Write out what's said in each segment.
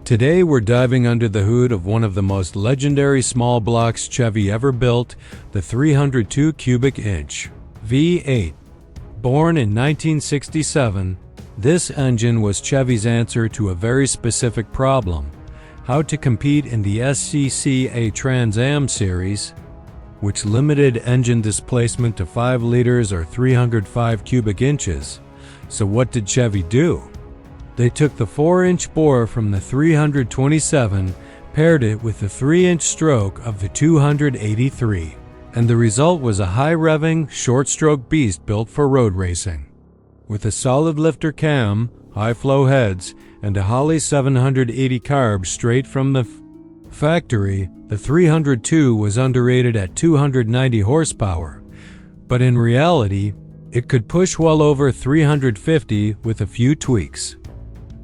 Today we're diving under the hood of one of the most legendary small blocks Chevy ever built, the 302 cubic inch V8. Born in 1967, this engine was Chevy's answer to a very specific problem: how to compete in the SCCA Trans Am series, which limited engine displacement to 5 liters or 305 cubic inches. So what did Chevy do? They took the 4-inch bore from the 327, paired it with the 3-inch stroke of the 283, and the result was a high-revving, short-stroke beast built for road racing. With a solid lifter cam, high-flow heads, and a Holley 780 carb straight from the factory, the 302 was underrated at 290 horsepower, but in reality, it could push well over 350 with a few tweaks.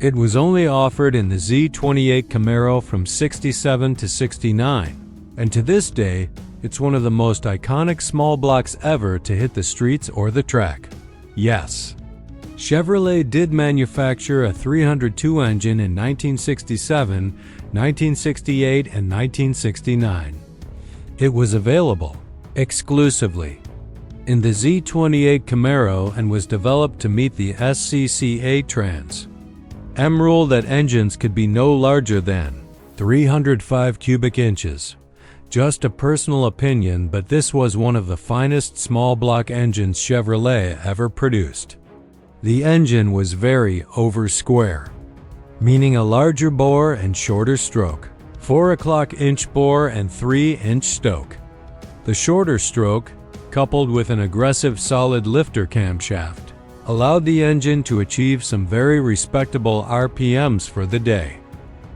It was only offered in the Z28 Camaro from 67 to 69, and to this day, it's one of the most iconic small blocks ever to hit the streets or the track. Yes, Chevrolet did manufacture a 302 engine in 1967, 1968, and 1969. It was available exclusively in the Z28 Camaro and was developed to meet the SCCA Trans Am rule that engines could be no larger than 305 cubic inches. Just a personal opinion, but this was one of the finest small block engines Chevrolet ever produced. The engine was very over-square, meaning a larger bore and shorter stroke, 4-inch bore and 3-inch stoke. The shorter stroke, coupled with an aggressive solid lifter camshaft, allowed the engine to achieve some very respectable RPMs for the day.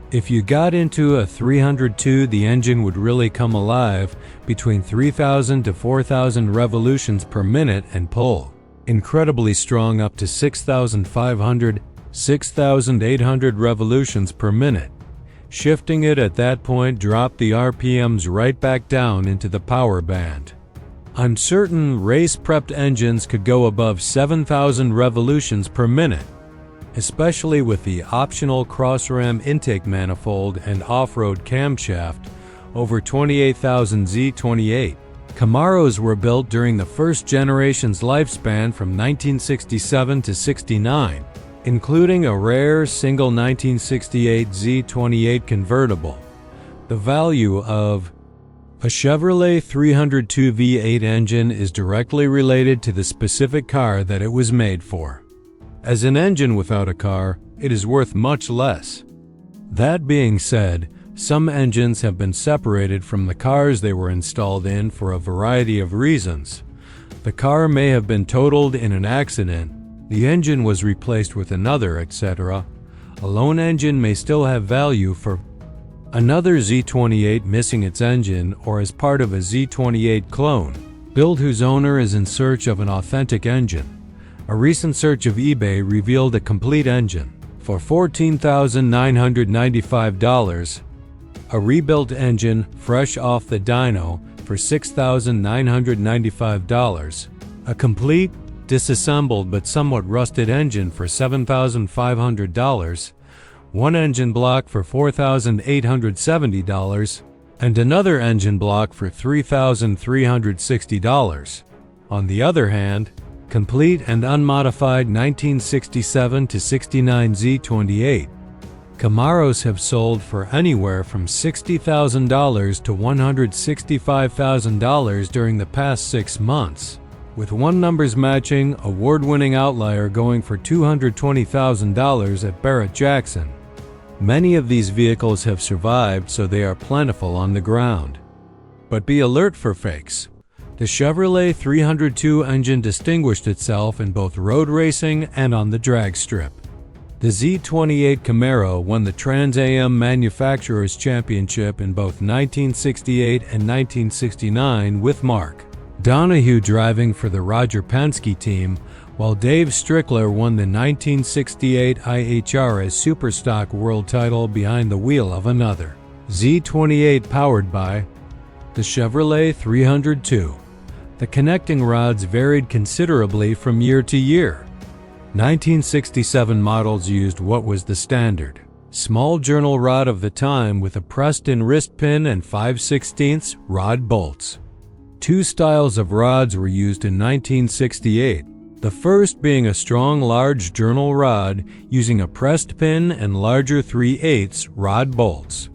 If you got into a 302, the engine would really come alive between 3,000 to 4,000 revolutions per minute and pull incredibly strong up to 6,500, 6,800 revolutions per minute. Shifting it at that point dropped the RPMs right back down into the power band. I'm certain race-prepped engines could go above 7,000 revolutions per minute, especially with the optional cross-ram intake manifold and off-road camshaft over 28,000 Z28. Camaros were built during the first generation's lifespan from 1967 to 69, including a rare single 1968 Z28 convertible. The value of a Chevrolet 302 V8 engine is directly related to the specific car that it was made for. As an engine without a car, it is worth much less. That being said, some engines have been separated from the cars they were installed in for a variety of reasons. The car may have been totaled in an accident, the engine was replaced with another, etc. A lone engine may still have value for another Z28 missing its engine or as part of a Z28 clone, build whose owner is in search of an authentic engine. A recent search of eBay revealed a complete engine for $14,995, a rebuilt engine fresh off the dyno for $6,995, a complete, disassembled but somewhat rusted engine for $7,500, one engine block for $4,870, and another engine block for $3,360. On the other hand, complete and unmodified 1967 to 69 Z28 Camaros have sold for anywhere from $60,000 to $165,000 during the past 6 months, with one numbers matching award-winning outlier going for $220,000 at Barrett-Jackson. Many of these vehicles have survived, so they are plentiful on the ground. But be alert for fakes. The Chevrolet 302 engine distinguished itself in both road racing and on the drag strip. The Z28 Camaro won the Trans Am Manufacturers Championship in both 1968 and 1969 with Mark Donohue driving for the Roger Penske team, while Dave Strickler won the 1968 IHRS Superstock World title behind the wheel of another Z28 powered by the Chevrolet 302. The connecting rods varied considerably from year to year. 1967 models used what was the standard Small journal rod of the time with a pressed-in wrist pin and 5/16 rod bolts. Two styles of rods were used in 1968, the first being a strong large journal rod using a pressed pin and larger 3/8 rod bolts.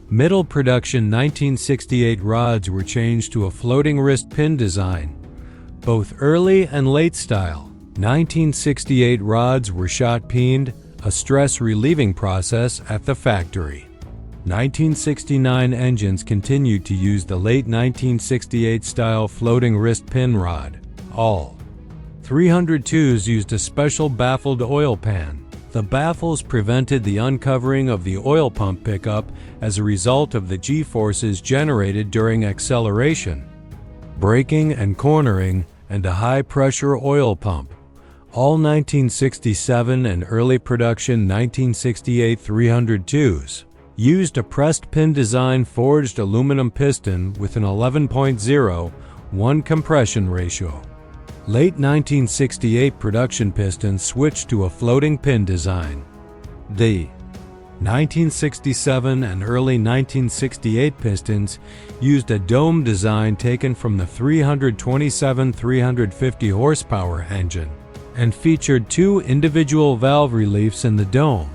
Middle production 1968 rods were changed to a floating wrist pin design, both early and late style. 1968 rods were shot peened, a stress-relieving process at the factory. 1969 engines continued to use the late 1968 style floating wrist pin rod. All 302s used a special baffled oil pan. The baffles prevented the uncovering of the oil pump pickup as a result of the G-forces generated during acceleration, braking and cornering, and a high-pressure oil pump. All 1967 and early production 1968 302s used a pressed pin design forged aluminum piston with an 11.01 compression ratio. Late 1968 production pistons switched to a floating pin design. The 1967 and early 1968 pistons used a dome design taken from the 327 350 horsepower engine and featured two individual valve reliefs in the dome.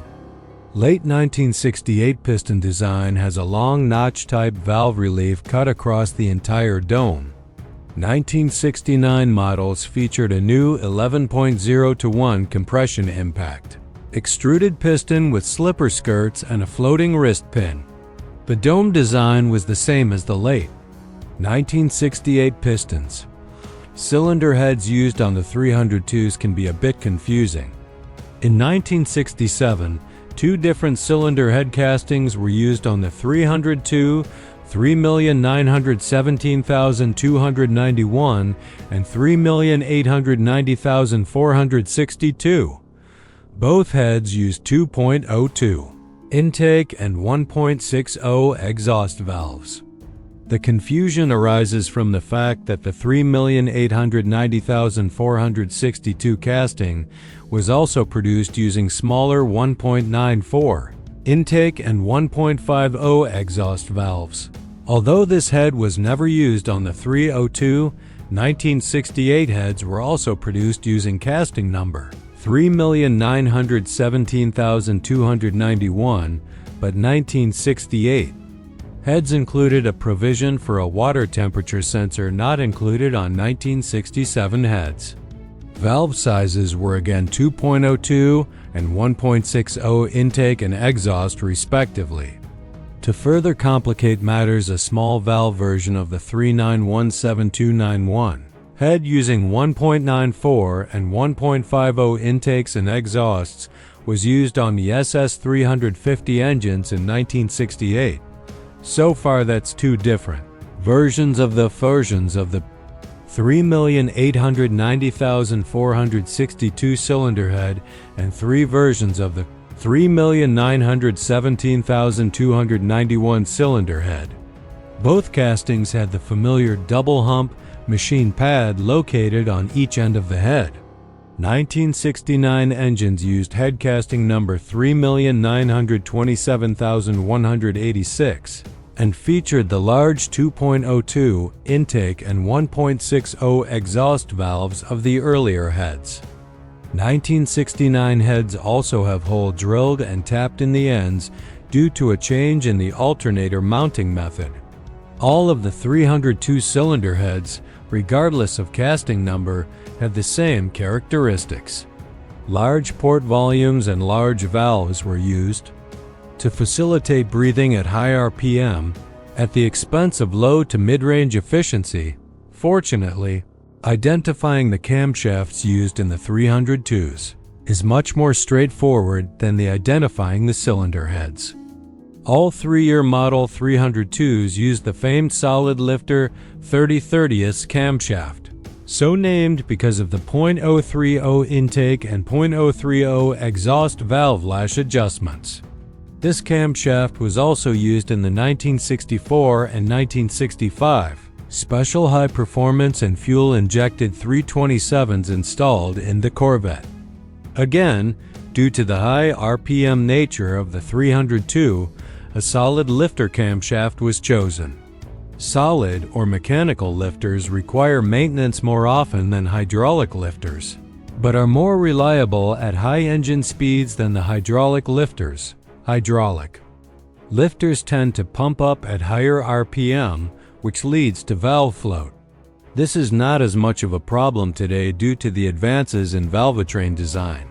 Late 1968 piston design has a long notch-type valve relief cut across the entire dome. 1969 models featured a new 11.0:1 compression impact, extruded piston with slipper skirts and a floating wrist pin. The dome design was the same as the late 1968 pistons. Cylinder heads used on the 302s can be a bit confusing. In 1967, two different cylinder head castings were used on the 302, 3,917,291 and 3,890,462. Both heads used 2.02 intake and 1.60 exhaust valves. The confusion arises from the fact that the 3,890,462 casting was also produced using smaller 1.94 intake and 1.50 exhaust valves. Although this head was never used on the 302, 1968 heads were also produced using casting number 3,917,291, but 1968 heads included a provision for a water temperature sensor not included on 1967 heads. Valve sizes were again 2.02 and 1.60 intake and exhaust respectively. To further complicate matters, a small valve version of the 3917291 head using 1.94 and 1.50 intakes and exhausts was used on the SS 350 engines in 1968. So far that's two different versions of the 3,890,462 cylinder head and three versions of the 3,917,291 cylinder head. Both castings had the familiar double hump machine pad located on each end of the head. 1969 engines used head casting number 3,927,186 and featured the large 2.02 intake and 1.60 exhaust valves of the earlier heads. 1969 heads also have hole drilled and tapped in the ends due to a change in the alternator mounting method. All of the 302 cylinder heads, regardless of casting number, have the same characteristics. Large port volumes and large valves were used to facilitate breathing at high RPM at the expense of low to mid-range efficiency. Fortunately, identifying the camshafts used in the 302s is much more straightforward than the identifying the cylinder heads. All 3-year model 302s used the famed solid lifter 30/30th camshaft, so named because of the .030 intake and .030 exhaust valve lash adjustments. This camshaft was also used in the 1964 and 1965 special high-performance and fuel-injected 327s installed in the Corvette. Again, Due to the high RPM nature of the 302, a solid lifter camshaft was chosen. Solid or mechanical lifters require maintenance more often than hydraulic lifters, but are more reliable at high engine speeds than the hydraulic lifters. Hydraulic lifters tend to pump up at higher RPM, which leads to valve float. This is not as much of a problem today due to the advances in valvetrain design.